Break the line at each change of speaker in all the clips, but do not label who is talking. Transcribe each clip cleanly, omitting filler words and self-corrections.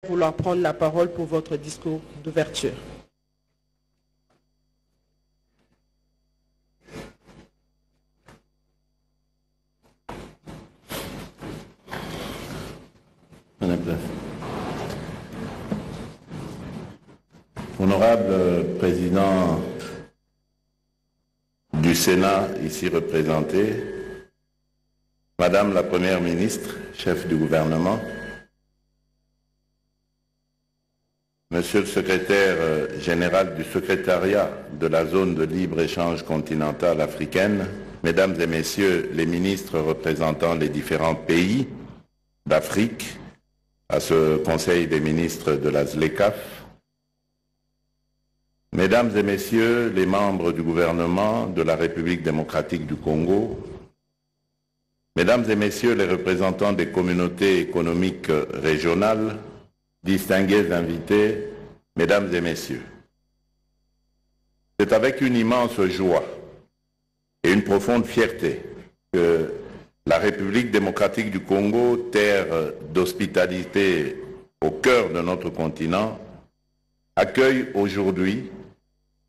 vouloir prendre la parole pour votre discours d'ouverture.
Honorable Président du Sénat ici représenté, Madame la Première ministre, chef du gouvernement, Monsieur le secrétaire général du secrétariat de la zone de libre-échange continentale africaine, Mesdames et Messieurs les ministres représentant les différents pays d'Afrique à ce Conseil des ministres de la ZLECAf, Mesdames et Messieurs les membres du gouvernement de la République démocratique du Congo, Mesdames et Messieurs les représentants des communautés économiques régionales, distingués invités, Mesdames et Messieurs, c'est avec une immense joie et une profonde fierté que la République démocratique du Congo, terre d'hospitalité au cœur de notre continent, accueille aujourd'hui,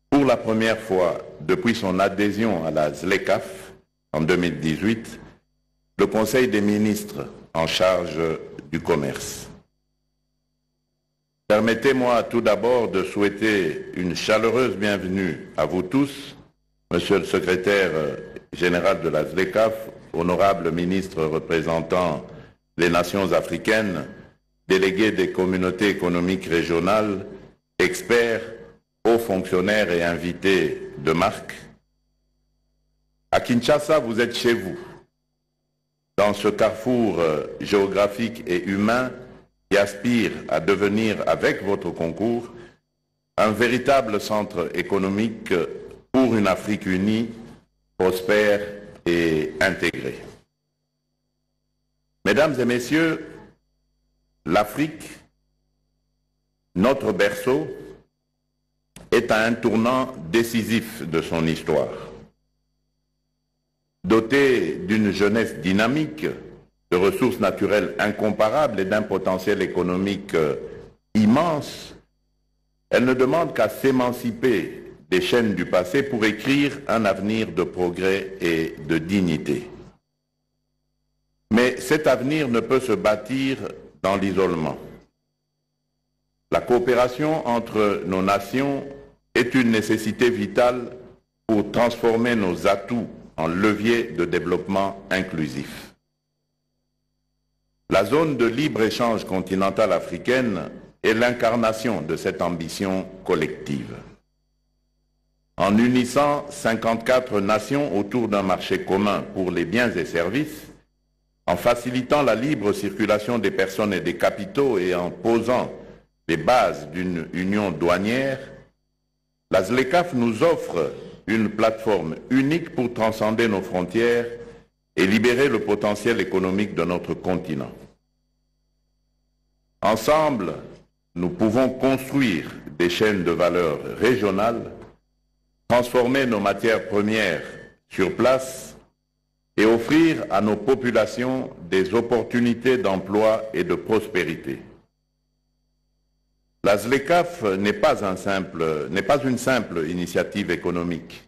pour la première fois depuis son adhésion à la ZLECAf en 2018, le Conseil des ministres en charge du commerce. Permettez-moi tout d'abord de souhaiter une chaleureuse bienvenue à vous tous, Monsieur le secrétaire général de la ZLECAf, honorable ministre représentant les nations africaines, délégués des communautés économiques régionales, experts, hauts fonctionnaires et invités de marque. À Kinshasa, vous êtes chez vous, dans ce carrefour géographique et humain qui aspire à devenir, avec votre concours, un véritable centre économique pour une Afrique unie, prospère et intégrée. Mesdames et Messieurs, l'Afrique, notre berceau, est à un tournant décisif de son histoire. Dotée d'une jeunesse dynamique, de ressources naturelles incomparables et d'un potentiel économique immense, elle ne demande qu'à s'émanciper des chaînes du passé pour écrire un avenir de progrès et de dignité. Mais cet avenir ne peut se bâtir dans l'isolement. La coopération entre nos nations est une nécessité vitale pour transformer nos atouts en leviers de développement inclusif. La zone de libre-échange continentale africaine est l'incarnation de cette ambition collective. En unissant 54 nations autour d'un marché commun pour les biens et services, en facilitant la libre circulation des personnes et des capitaux et en posant les bases d'une union douanière, la ZLECAf nous offre une plateforme unique pour transcender nos frontières et libérer le potentiel économique de notre continent. Ensemble, nous pouvons construire des chaînes de valeur régionales, transformer nos matières premières sur place et offrir à nos populations des opportunités d'emploi et de prospérité. La ZLECAf n'est pas une simple initiative économique.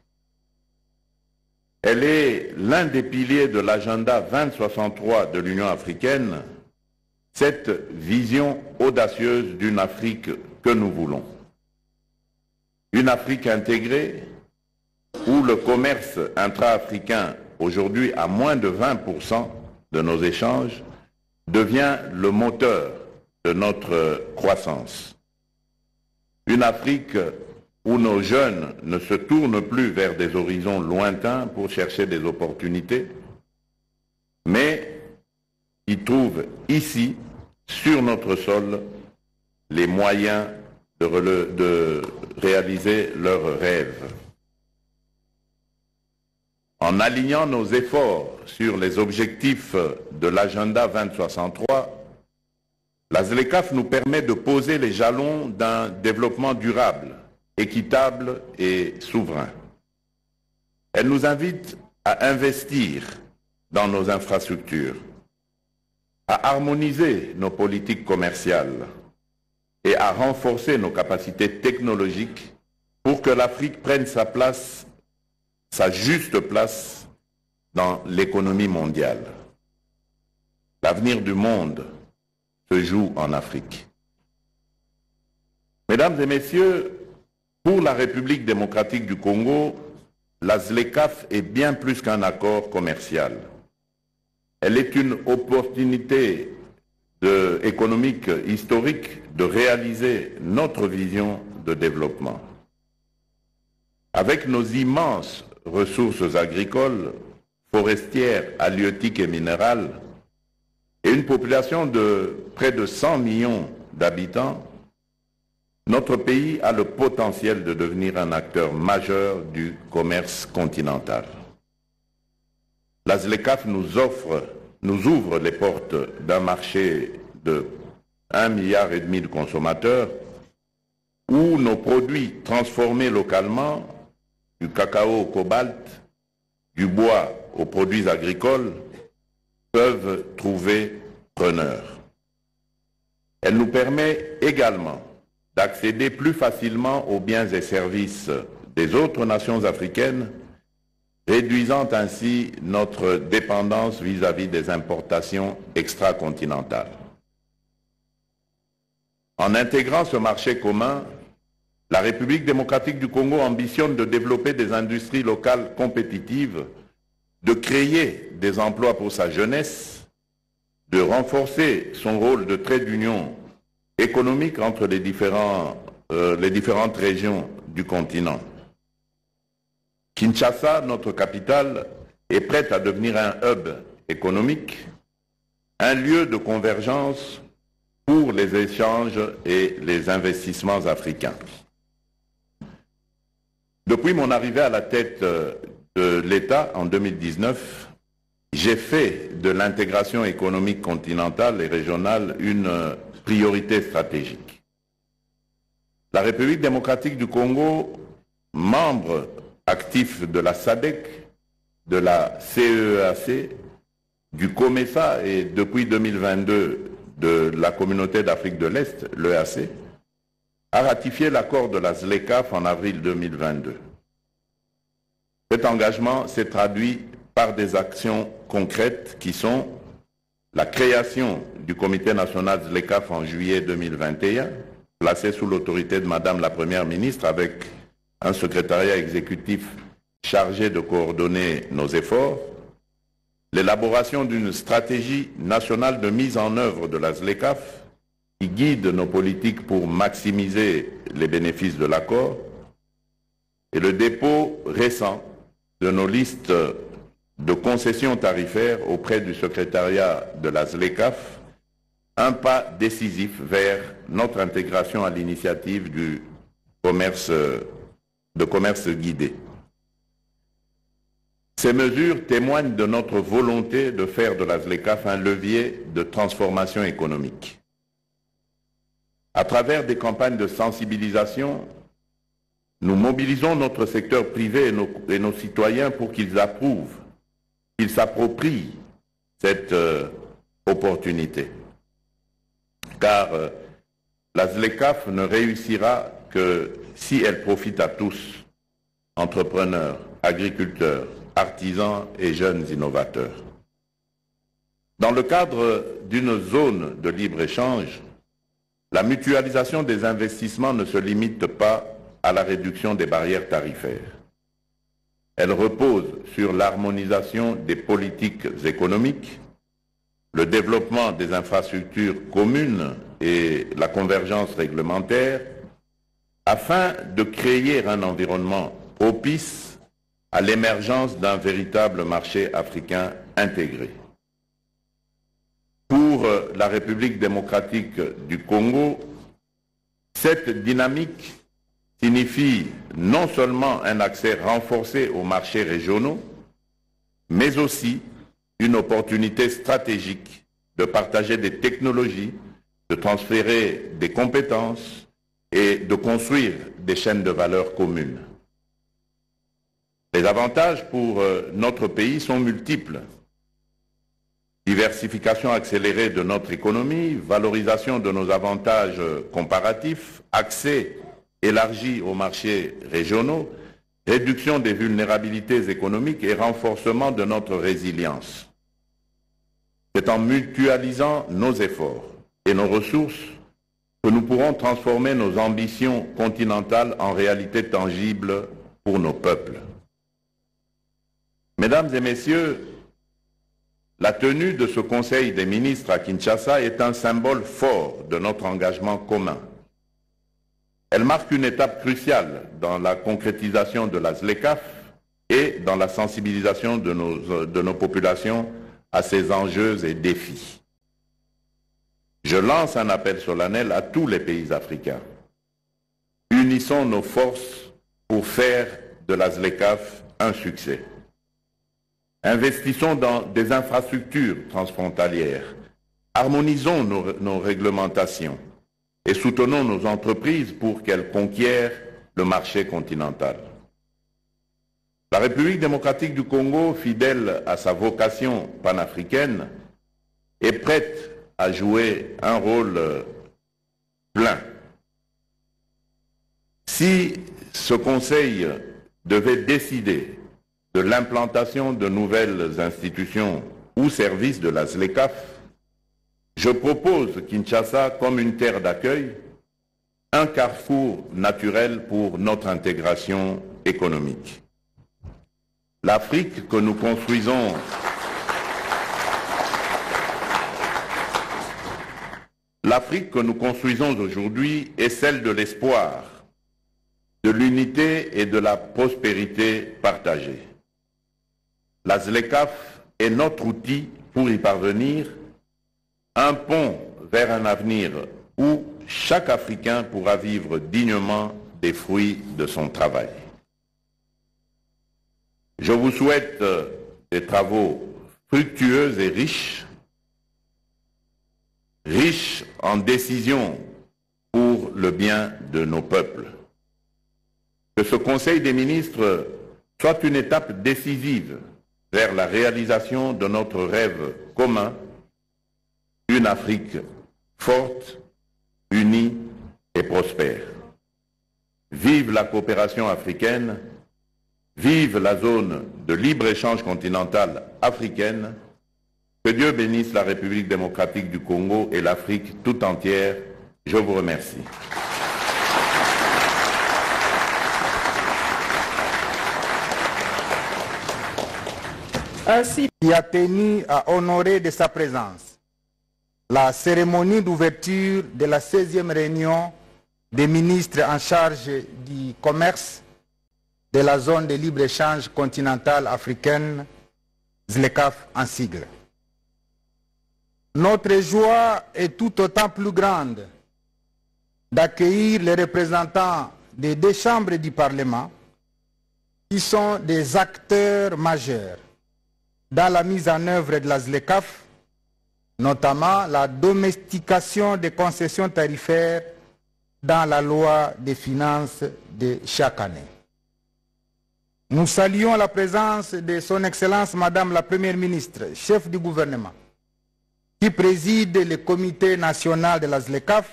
Elle est l'un des piliers de l'agenda 2063 de l'Union africaine, cette vision audacieuse d'une Afrique que nous voulons. Une Afrique intégrée où le commerce intra-africain, aujourd'hui à moins de 20% de nos échanges, devient le moteur de notre croissance. Une Afrique où nos jeunes ne se tournent plus vers des horizons lointains pour chercher des opportunités, mais qui trouvent ici, sur notre sol, les moyens de réaliser leurs rêves. En alignant nos efforts sur les objectifs de l'agenda 2063, la ZLECAf nous permet de poser les jalons d'un développement durable, équitable et souverain. Elle nous invite à investir dans nos infrastructures, à harmoniser nos politiques commerciales, et à renforcer nos capacités technologiques pour que l'Afrique prenne sa place, sa juste place dans l'économie mondiale. L'avenir du monde se joue en Afrique. Mesdames et messieurs, pour la République démocratique du Congo, la ZLECAf est bien plus qu'un accord commercial. Elle est une opportunité économique historique de réaliser notre vision de développement. Avec nos immenses ressources agricoles, forestières, halieutiques et minérales, et une population de près de 100 millions d'habitants, notre pays a le potentiel de devenir un acteur majeur du commerce continental. La ZLECAf nous ouvre les portes d'un marché de 1,5 milliard de consommateurs où nos produits transformés localement, du cacao au cobalt, du bois aux produits agricoles, peuvent trouver preneurs. Elle nous permet également d'accéder plus facilement aux biens et services des autres nations africaines, réduisant ainsi notre dépendance vis-à-vis des importations extracontinentales. En intégrant ce marché commun, la République démocratique du Congo ambitionne de développer des industries locales compétitives, de créer des emplois pour sa jeunesse, de renforcer son rôle de trait d'union économique entre les différentes régions du continent. Kinshasa, notre capitale, est prête à devenir un hub économique, un lieu de convergence pour les échanges et les investissements africains. Depuis mon arrivée à la tête de l'État en 2019, j'ai fait de l'intégration économique continentale et régionale une priorité stratégique. La République démocratique du Congo, membre actif de la SADC, de la CEEAC, du COMESA et depuis 2022 de la Communauté d'Afrique de l'Est, l'EAC, a ratifié l'accord de la ZLECAf en avril 2022. Cet engagement s'est traduit par des actions concrètes qui sont la création du Comité national ZLECAf en juillet 2021, placé sous l'autorité de Madame la Première ministre avec un secrétariat exécutif chargé de coordonner nos efforts, l'élaboration d'une stratégie nationale de mise en œuvre de la ZLECAf qui guide nos politiques pour maximiser les bénéfices de l'accord, et le dépôt récent de nos listes de concessions tarifaires auprès du secrétariat de la ZLECAf, un pas décisif vers notre intégration à l'initiative du commerce guidé. Ces mesures témoignent de notre volonté de faire de la ZLECAf un levier de transformation économique. À travers des campagnes de sensibilisation, nous mobilisons notre secteur privé et nos citoyens pour qu'ils approuvent, qu'ils s'approprient cette opportunité. Car la ZLECAf ne réussira que si elle profite à tous, entrepreneurs, agriculteurs, artisans et jeunes innovateurs. Dans le cadre d'une zone de libre-échange, la mutualisation des investissements ne se limite pas à la réduction des barrières tarifaires. Elle repose sur l'harmonisation des politiques économiques, le développement des infrastructures communes et la convergence réglementaire, afin de créer un environnement propice à l'émergence d'un véritable marché africain intégré. Pour la République démocratique du Congo, cette dynamique signifie non seulement un accès renforcé aux marchés régionaux, mais aussi une opportunité stratégique de partager des technologies, de transférer des compétences et de construire des chaînes de valeur communes. Les avantages pour notre pays sont multiples. diversification accélérée de notre économie, valorisation de nos avantages comparatifs, accès élargi aux marchés régionaux, réduction des vulnérabilités économiques et renforcement de notre résilience. C'est en mutualisant nos efforts et nos ressources que nous pourrons transformer nos ambitions continentales en réalité tangible pour nos peuples. Mesdames et messieurs, la tenue de ce Conseil des ministres à Kinshasa est un symbole fort de notre engagement commun. Elle marque une étape cruciale dans la concrétisation de la ZLECAf et dans la sensibilisation de nos populations à ces enjeux et défis. Je lance un appel solennel à tous les pays africains. Unissons nos forces pour faire de la ZLECAf un succès. Investissons dans des infrastructures transfrontalières, harmonisons nos réglementations et soutenons nos entreprises pour qu'elles conquièrent le marché continental. La République démocratique du Congo, fidèle à sa vocation panafricaine, est prête à jouer un rôle plein. Si ce Conseil devait décider de l'implantation de nouvelles institutions ou services de la ZLECAf, je propose Kinshasa comme une terre d'accueil, un carrefour naturel pour notre intégration économique. L'Afrique que nous construisons aujourd'hui est celle de l'espoir, de l'unité et de la prospérité partagée. La ZLECAf est notre outil pour y parvenir, un pont vers un avenir où chaque Africain pourra vivre dignement des fruits de son travail. Je vous souhaite des travaux fructueux et riches en décisions pour le bien de nos peuples. Que ce Conseil des ministres soit une étape décisive vers la réalisation de notre rêve commun, une Afrique forte, unie et prospère. Vive la coopération africaine, vive la zone de libre-échange continentale africaine, que Dieu bénisse la République démocratique du Congo et l'Afrique tout entière. Je vous remercie.
Ainsi,
qui a tenu à honorer de sa présence la cérémonie d'ouverture de la 16e réunion des ministres en charge du commerce de la zone de libre-échange continentale africaine, ZLECAf en sigle. Notre joie est tout autant plus grande d'accueillir les représentants des deux chambres du Parlement qui sont des acteurs majeurs dans la mise en œuvre de la ZLECAf, notamment la domestication des concessions tarifaires dans la loi des finances de chaque année. Nous saluons la présence de son Excellence Madame la Première ministre, chef du gouvernement, qui préside le comité national de la ZLECAf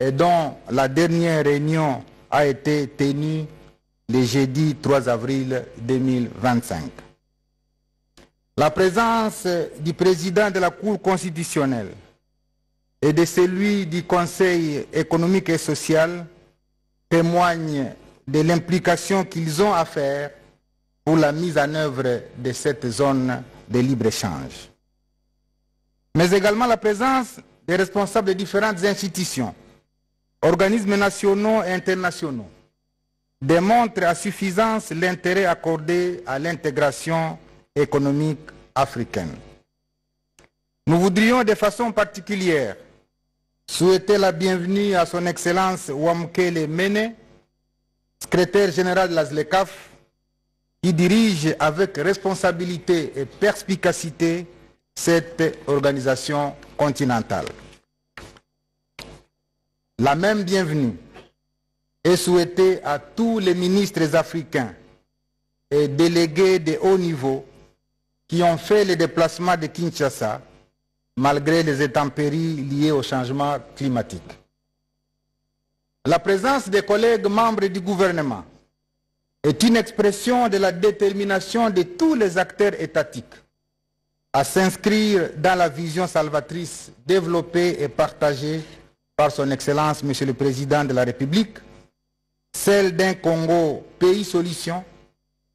et dont la dernière réunion a été tenue le jeudi 3 avril 2025. La présence du président de la Cour constitutionnelle et de celui du Conseil économique et social témoigne de l'implication qu'ils ont à faire pour la mise en œuvre de cette zone de libre-échange. Mais également la présence des responsables de différentes institutions, organismes nationaux et internationaux, démontre à suffisance l'intérêt accordé à l'intégration économique africaine. Nous voudrions de façon particulière souhaiter la bienvenue à son Excellence Wamkele Mene, secrétaire général de la ZLECAf, qui dirige avec responsabilité et perspicacité cette organisation continentale. La même bienvenue est souhaitée à tous les ministres africains et délégués de haut niveau qui ont fait le déplacement de Kinshasa malgré les intempéries liées au changement climatique. La présence des collègues membres du gouvernement est une expression de la détermination de tous les acteurs étatiques à s'inscrire dans la vision salvatrice développée et partagée par son Excellence, Monsieur le Président de la République, celle d'un Congo pays solution,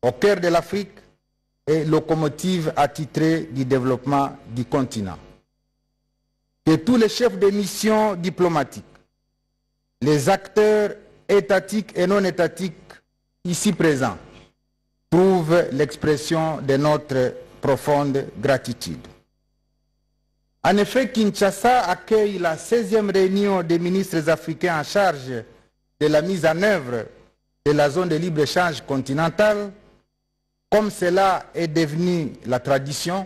au cœur de l'Afrique et locomotive attitrée du développement du continent. Que tous les chefs de mission diplomatiques, les acteurs étatiques et non étatiques ici présents trouvent l'expression de notre profonde gratitude. En effet, Kinshasa accueille la 16e réunion des ministres africains en charge de la mise en œuvre de la zone de libre-échange continentale, comme cela est devenu la tradition,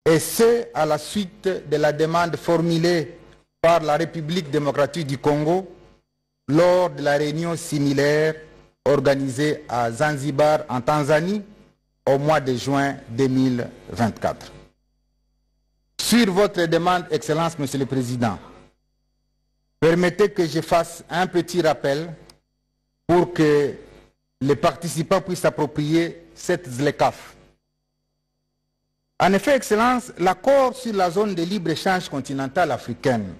et ce, à la suite de la demande formulée par la République démocratique du Congo lors de la réunion similaire organisée à Zanzibar en Tanzanie au mois de juin 2024. Sur votre demande, Excellence, Monsieur le Président, permettez que je fasse un petit rappel pour que les participants puissent s'approprier cette ZLECAf. En effet, Excellence, l'accord sur la zone de libre-échange continentale africaine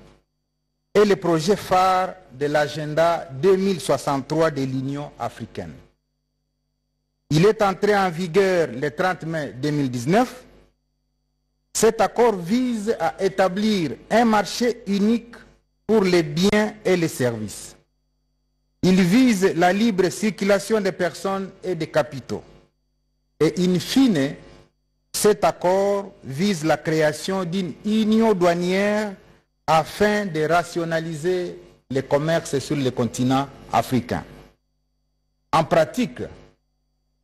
est le projet phare de l'agenda 2063 de l'Union africaine. Il est entré en vigueur le 30 mai 2019. Cet accord vise à établir un marché unique pour les biens et les services. Il vise la libre circulation des personnes et des capitaux. Et in fine, cet accord vise la création d'une union douanière afin de rationaliser le commerce sur le continent africain. En pratique,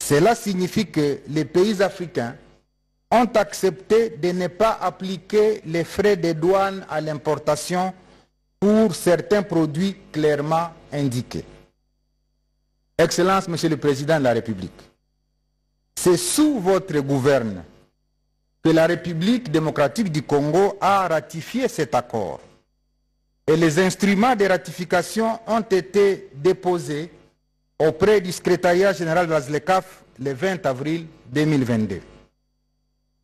cela signifie que les pays africains ont accepté de ne pas appliquer les frais de douane à l'importation pour certains produits clairement indiqués. Excellence, Monsieur le Président de la République, c'est sous votre gouverne que la République démocratique du Congo a ratifié cet accord et les instruments de ratification ont été déposés auprès du secrétariat général de la ZLECAf le 20 avril 2022.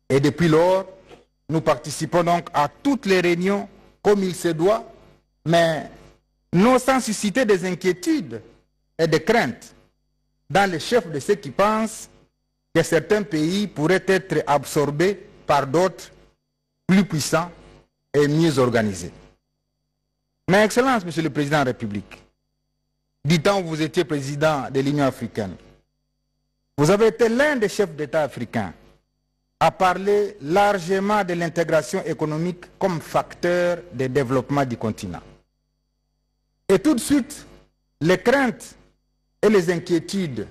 Et depuis lors, nous participons donc à toutes les réunions comme il se doit, mais non sans susciter des inquiétudes et des craintes dans les chefs de ceux qui pensent que certains pays pourraient être absorbés par d'autres plus puissants et mieux organisés. Mais Excellence, Monsieur le Président de la République, du temps où vous étiez président de l'Union africaine, vous avez été l'un des chefs d'État africains à parler largement de l'intégration économique comme facteur de développement du continent. Et tout de suite, les craintes et les inquiétudes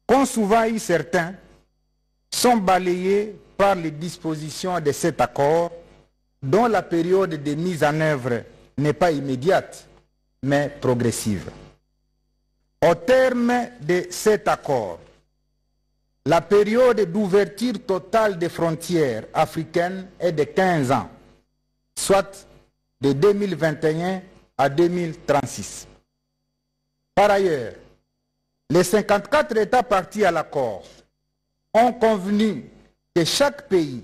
qu'ont souvent eu certains sont balayées par les dispositions de cet accord dont la période de mise en œuvre n'est pas immédiate, mais progressive. Au terme de cet accord, la période d'ouverture totale des frontières africaines est de 15 ans, soit de 2021 à 2036. Par ailleurs, les 54 États partis à l'accord ont convenu que chaque pays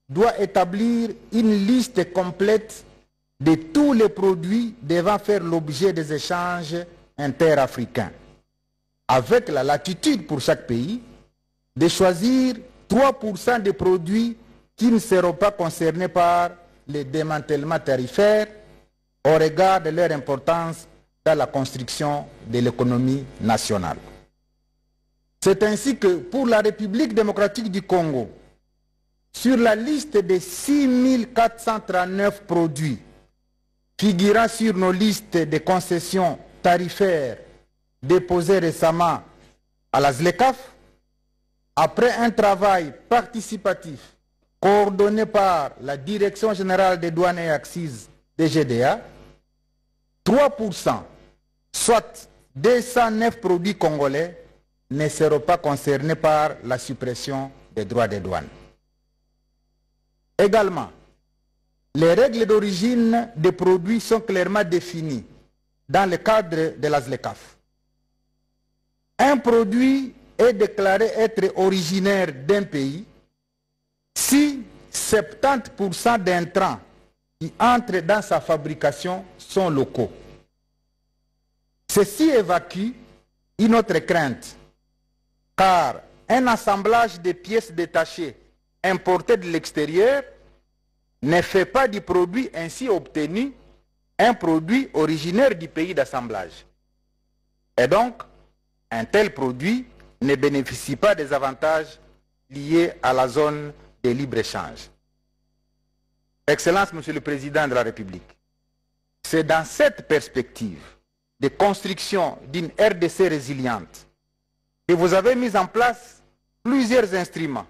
doit établir une liste complète de tous les produits devant faire l'objet des échanges interafricains, avec la latitude pour chaque pays de choisir 3% des produits qui ne seront pas concernés par les démantèlements tarifaires au regard de leur importance dans la construction de l'économie nationale. C'est ainsi que pour la République démocratique du Congo, sur la liste des 6439 produits figurant sur nos listes de concessions tarifaires déposées récemment à la ZLECAf, après un travail participatif coordonné par la Direction générale des douanes et accises DGDA, 3%, soit 209 produits congolais, ne seront pas concernés par la suppression des droits de douane. Également, les règles d'origine des produits sont clairement définies dans le cadre de la ZLECAf. Un produit est déclaré être originaire d'un pays si 70% d'intrants qui entrent dans sa fabrication sont locaux. Ceci évacue une autre crainte, car un assemblage de pièces détachées importées de l'extérieur ne fait pas du produit ainsi obtenu un produit originaire du pays d'assemblage. Et donc, un tel produit ne bénéficie pas des avantages liés à la zone de libre-échange. Excellence, Monsieur le Président de la République, c'est dans cette perspective de construction d'une RDC résiliente que vous avez mis en place plusieurs instruments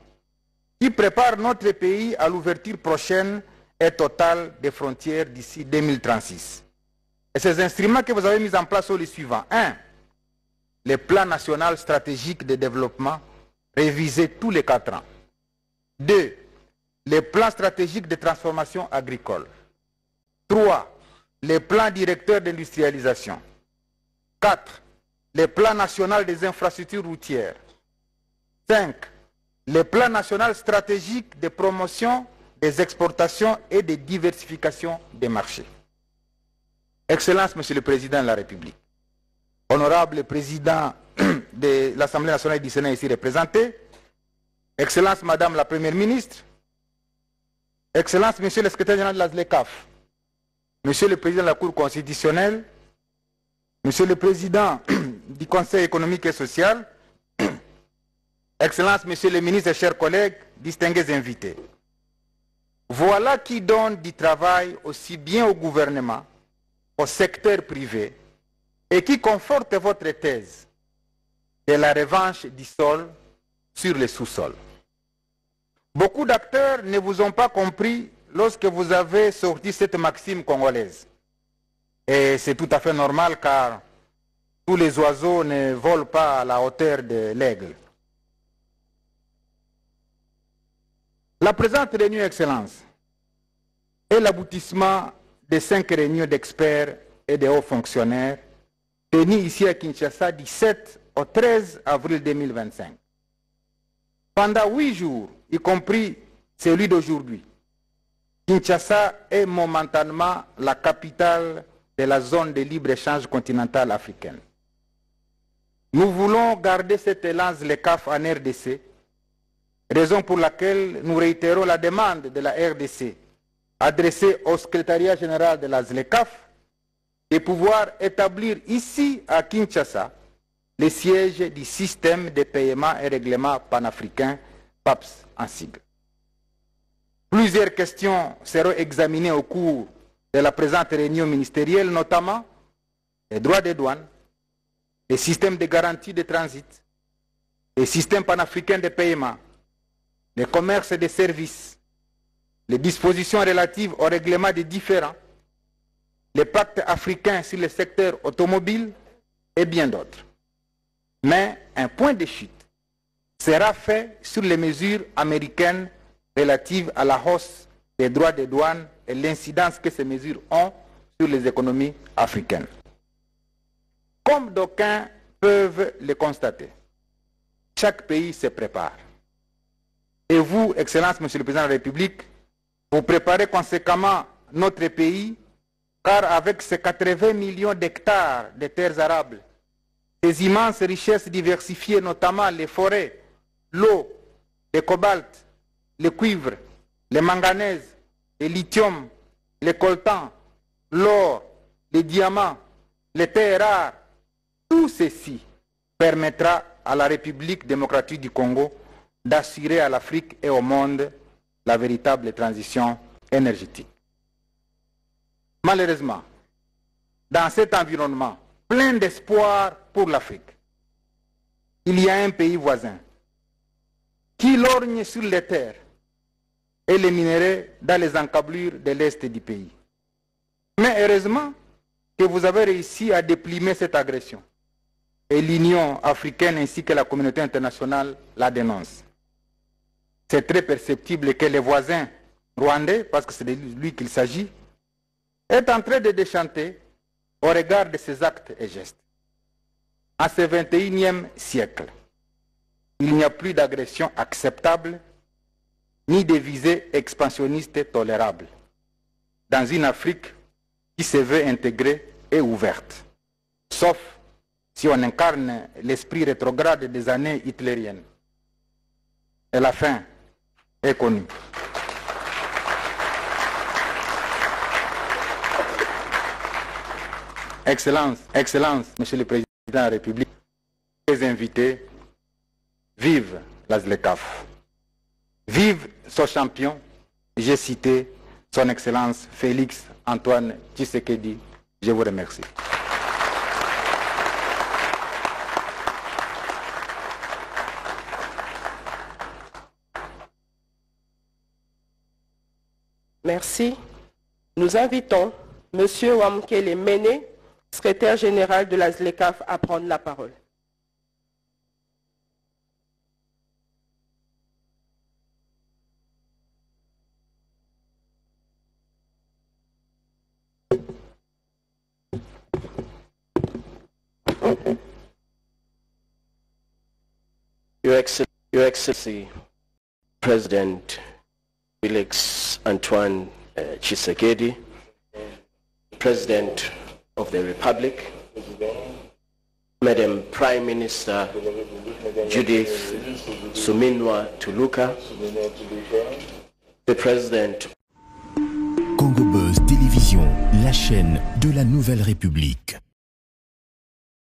qui préparent notre pays à l'ouverture prochaine et totale des frontières d'ici 2036. Et ces instruments que vous avez mis en place sont les suivants. 1. Le plan national stratégique de développement révisé tous les 4 ans. 2. Les plans stratégiques de transformation agricole. 3. Les plans directeurs d'industrialisation. 4. Les plans nationaux des infrastructures routières. 5. Les plans national stratégique de promotion des exportations et de diversification des marchés. Excellence, Monsieur le Président de la République, Honorable Président de l'Assemblée nationale du Sénat ici représenté, Excellence Madame la Première ministre, Excellence Monsieur le Secrétaire général de la ZLECAf, Monsieur le Président de la Cour constitutionnelle, Monsieur le Président du Conseil économique et social, Excellence Monsieur le Ministre et chers collègues, distingués invités. Voilà qui donne du travail aussi bien au gouvernement, au secteur privé, et qui conforte votre thèse de la revanche du sol sur le sous-sol. Beaucoup d'acteurs ne vous ont pas compris lorsque vous avez sorti cette maxime congolaise. Et c'est tout à fait normal car tous les oiseaux ne volent pas à la hauteur de l'aigle. La présente réunion, Excellence, est l'aboutissement de 5 réunions d'experts et de hauts fonctionnaires tenues ici à Kinshasa du 7 au 13 avril 2025. Pendant 8 jours, y compris celui d'aujourd'hui, Kinshasa est momentanément la capitale de la zone de libre-échange continentale africaine. Nous voulons garder cet élan ZLECAf en RDC, raison pour laquelle nous réitérons la demande de la RDC adressée au secrétariat général de la ZLECAf de pouvoir établir ici à Kinshasa le siège du système de paiement et règlement panafricain PAPS en sigle. Plusieurs questions seront examinées au cours de la présente réunion ministérielle, notamment les droits des douanes, les systèmes de garantie de transit, les systèmes panafricains de paiement, le commerce des services, les dispositions relatives au règlement des différends, les pactes africains sur le secteur automobile et bien d'autres. Mais un point de chute sera fait sur les mesures américaines relatives à la hausse des droits de douane et l'incidence que ces mesures ont sur les économies africaines. Comme d'aucuns peuvent le constater, chaque pays se prépare. Et vous, Excellence, Monsieur le Président de la République, vous préparez conséquemment notre pays, car avec ces 80 millions d'hectares de terres arables, ces immenses richesses diversifiées, notamment les forêts, l'eau, le cobalt, le cuivre, le manganèse, le lithium, le coltan, l'or, les diamants, les terres rares, tout ceci permettra à la République démocratique du Congo d'assurer à l'Afrique et au monde la véritable transition énergétique. Malheureusement, dans cet environnement plein d'espoir pour l'Afrique, il y a un pays voisin qui lorgne sur les terres et les minerais dans les encablures de l'Est du pays. Mais heureusement que vous avez réussi à déplimer cette agression. Et l'Union africaine ainsi que la communauté internationale la dénoncent. C'est très perceptible que les voisins rwandais, parce que c'est de lui qu'il s'agit, est en train de déchanter au regard de ses actes et gestes. En ce 21e siècle, il n'y a plus d'agression acceptable ni de visée expansionniste tolérable dans une Afrique qui se veut intégrée et ouverte, sauf si on incarne l'esprit rétrograde des années hitlériennes. Et la fin est connue. Excellence, Monsieur le Président de la République, les invités, vive la ZLECAf. Vive son champion, j'ai cité son Excellence Félix Antoine Tshisekedi. Je vous remercie.
Merci. Nous invitons M. Wamukele Mene, secrétaire général de la ZLECAf, à prendre la parole.
Your Excellency, President Félix Antoine Tshisekedi, President of the Republic, Madam Prime Minister Judith Suminwa Tuluka, the President.
Congo Buzz Télévision, la chaîne de la Nouvelle République.